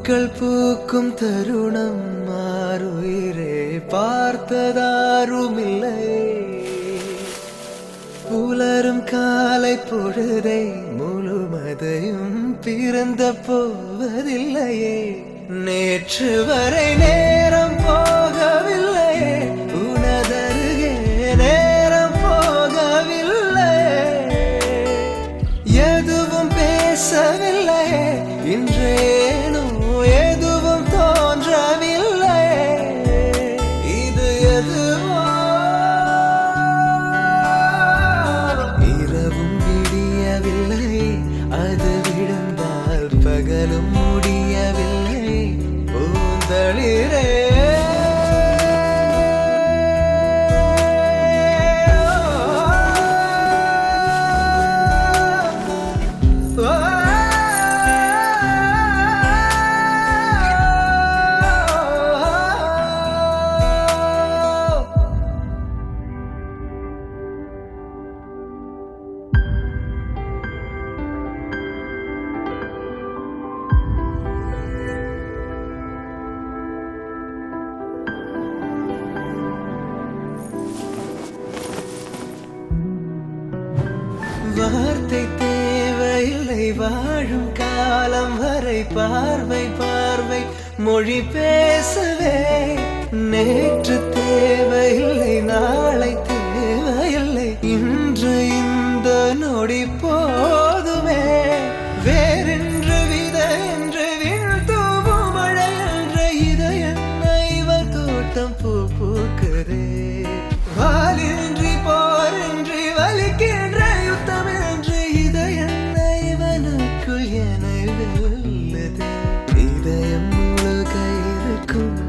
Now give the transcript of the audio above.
பூக்கள் பூக்கும் தருணம் மாறுயிரே பார்த்ததாருமில்லை. புலரும் காலை பொழுதை முழுமதையும் பிறந்த போவதில்லையே. நேற்று வரை நேரம் போகவில்லையே, உனதருகே நேரம் போகவில்லை. எதுவும் பேசவில்லையே, இன்றேனோ எதுவும் தோன்றவில்லை. இது எதுவோ இரவும் விடியவில்லை, அது விழுந்தால் பகலும் முடியவில்லை. பூந்தளிரே வார்த்தை தேவையில்லை, வாழும் காலம் வரை பார்வை பார்வை மொழி பேசவே. நேற்று தேவையில்லை, நாளை தேவையில்லை, இன்று இந்த நொடி போதுமே. வேறென்று வித என்று வீழ்த்தூவும் மழை என்ற இதயன்னை இவர் தோட்டம் பூ பூக்குதே. வாலின்றி போரின்றி வலிக்கின்ற யுத்தம் என்று இதயன்னை இவனுக்குள் என வெல்லுதே. இதயம் முழுக இருக்கும்